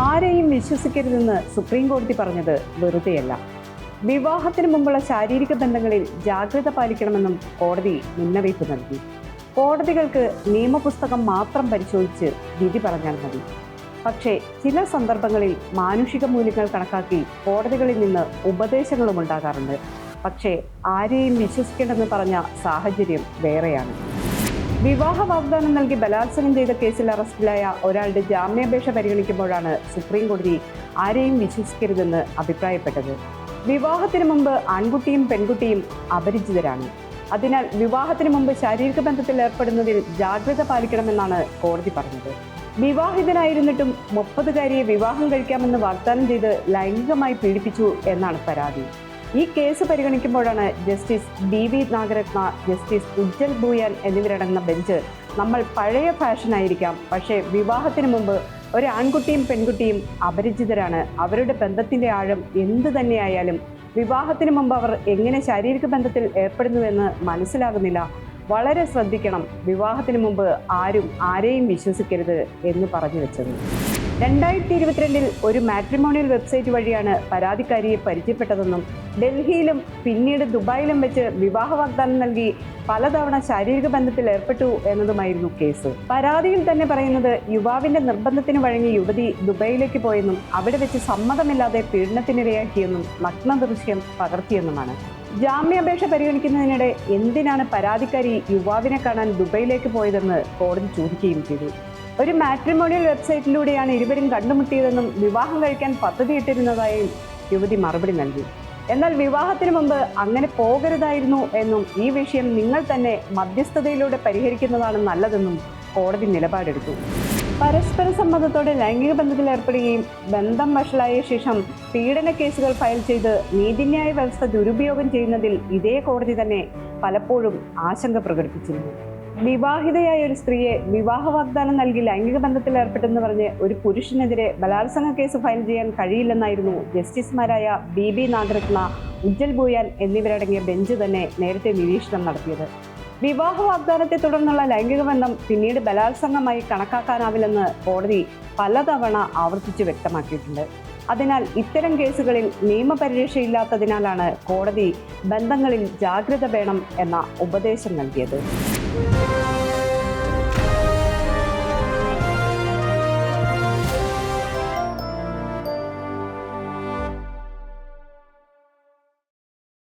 ആരെയും വിശ്വസിക്കരുതെന്ന് സുപ്രീം കോടതി പറഞ്ഞത് വെറുതെയല്ല. വിവാഹത്തിന് മുമ്പുള്ള ശാരീരിക ബന്ധങ്ങളിൽ ജാഗ്രത പാലിക്കണമെന്നും കോടതി മുന്നറിയിപ്പ് നൽകി. കോടതികൾക്ക് നിയമപുസ്തകം മാത്രം പരിശോധിച്ച് വിധി പറഞ്ഞാൽ മതി. പക്ഷേ ചില സന്ദർഭങ്ങളിൽ മാനുഷിക മൂല്യങ്ങൾ കണക്കാക്കി കോടതികളിൽ നിന്ന് ഉപദേശങ്ങളും ഉണ്ടാകാറുണ്ട്. പക്ഷേ ആരെയും വിശ്വസിക്കേണ്ടെന്ന് പറഞ്ഞ സാഹചര്യം വേറെയാണ്. വിവാഹ വാഗ്ദാനം നൽകി ബലാത്സംഗം ചെയ്ത കേസിൽ അറസ്റ്റിലായ ഒരാളുടെ ജാമ്യാപേക്ഷ പരിഗണിക്കുമ്പോഴാണ് സുപ്രീം കോടതി ആരെയും വിശ്വസിക്കരുതെന്ന് അഭിപ്രായപ്പെട്ടത്. വിവാഹത്തിന് മുമ്പ് ആൺകുട്ടിയും പെൺകുട്ടിയും അപരിചിതരാണ്. അതിനാൽ വിവാഹത്തിന് മുമ്പ് ശാരീരിക ബന്ധത്തിൽ ഏർപ്പെടുന്നതിൽ ജാഗ്രത പാലിക്കണമെന്നാണ് കോടതി പറഞ്ഞത്. വിവാഹിതനായിരുന്നിട്ടും 30-കാരിയെ വിവാഹം കഴിക്കാമെന്ന് വാഗ്ദാനം ചെയ്ത് ലൈംഗികമായി പീഡിപ്പിച്ചു എന്നാണ് പരാതി. ഈ കേസ് പരിഗണിക്കുമ്പോഴാണ് justice B Nagarathna, justice Ujjal Bhuyan എന്നിവരടങ്ങുന്ന ബെഞ്ച് നമ്മൾ പഴയ ഫാഷനായിരിക്കാം, പക്ഷേ വിവാഹത്തിന് മുമ്പ് ഒരു ആൺകുട്ടിയും പെൺകുട്ടിയും അപരിചിതരാണ്. അവരുടെ ബന്ധത്തിന്റെ ആഴം എന്ത് തന്നെയായാലും വിവാഹത്തിന് മുമ്പ് അവർ എങ്ങനെ ശാരീരിക ബന്ധത്തിൽ ഏർപ്പെടുന്നുവെന്ന് മനസ്സിലാകുന്നില്ല. വളരെ ശ്രദ്ധിക്കണം. വിവാഹത്തിന് മുമ്പ് ആരും ആരെയും വിശ്വസിക്കരുത് എന്ന് പറഞ്ഞു വെച്ചത്. 2022 ഒരു മാട്രിമോണിയൽ വെബ്സൈറ്റ് വഴിയാണ് പരാതിക്കാരിയെ പരിചയപ്പെട്ടതെന്നും ഡൽഹിയിലും പിന്നീട് ദുബായിലും വെച്ച് വിവാഹ വാഗ്ദാനം നൽകി പലതവണ ശാരീരിക ബന്ധത്തിൽ ഏർപ്പെട്ടു എന്നതുമായിരുന്നു കേസ്. പരാതിയിൽ തന്നെ പറയുന്നത് യുവാവിന്റെ നിർബന്ധത്തിന് വഴങ്ങി യുവതി ദുബായിലേക്ക് പോയെന്നും അവിടെ വെച്ച് സമ്മതമില്ലാതെ പീഡനത്തിനിരയാക്കിയെന്നും നഗ്ന ദൃശ്യം പകർത്തിയെന്നുമാണ്. ജാമ്യാപേക്ഷ പരിഗണിക്കുന്നതിനിടെ എന്തിനാണ് പരാതിക്കാരി യുവാവിനെ കാണാൻ ദുബായിലേക്ക് പോയതെന്ന് കോടതി ചോദിക്കുകയും ചെയ്തു. ഒരു മാട്രിമോണിയൽ വെബ്സൈറ്റിലൂടെയാണ് ഇരുവരും കണ്ടുമുട്ടിയതെന്നും വിവാഹം കഴിക്കാൻ പദ്ധതിയിട്ടിരുന്നതായും യുവതി മറുപടി നൽകി. എന്നാൽ വിവാഹത്തിന് മുമ്പ് അങ്ങനെ പോകരുതായിരുന്നു എന്നും ഈ വിഷയം നിങ്ങൾ തന്നെ മധ്യസ്ഥതയിലൂടെ പരിഹരിക്കുന്നതാണ് നല്ലതെന്നും കോടതി നിലപാടെടുത്തു. പരസ്പര സമ്മതത്തോടെ ലൈംഗിക ബന്ധത്തിൽ ഏർപ്പെടുകയും ബന്ധം വഷളായ ശേഷം പീഡന കേസുകൾ ഫയൽ ചെയ്ത് നീതിന്യായ വ്യവസ്ഥ ദുരുപയോഗം ചെയ്യുന്നതിൽ ഇതേ കോടതി തന്നെ പലപ്പോഴും ആശങ്ക പ്രകടിപ്പിച്ചിരുന്നു. വിവാഹിതയായ ഒരു സ്ത്രീയെ വിവാഹ വാഗ്ദാനം നൽകി ലൈംഗിക ബന്ധത്തിൽ ഏർപ്പെട്ടെന്ന് പറഞ്ഞ് ഒരു പുരുഷനെതിരെ ബലാത്സംഗ കേസ് ഫയൽ ചെയ്യാൻ കഴിയില്ലെന്നായിരുന്നു ജസ്റ്റിസുമാരായ ബി നാഗരത്ന, ഉജ്ജൽ ഭൂയാൻ എന്നിവരടങ്ങിയ ബെഞ്ച് തന്നെ നേരത്തെ നിരീക്ഷണം നടത്തിയത്. വിവാഹ വാഗ്ദാനത്തെ തുടർന്നുള്ള ലൈംഗിക ബന്ധം പിന്നീട് ബലാത്സംഗമായി കണക്കാക്കാനാവില്ലെന്ന് കോടതി പലതവണ ആവർത്തിച്ച് വ്യക്തമാക്കിയിട്ടുണ്ട്. അതിനാൽ ഇത്തരം കേസുകളിൽ നിയമപരിരക്ഷയില്ലാത്തതിനാലാണ് കോടതി ബന്ധങ്ങളിൽ ജാഗ്രത വേണം എന്ന ഉപദേശം നൽകിയത്.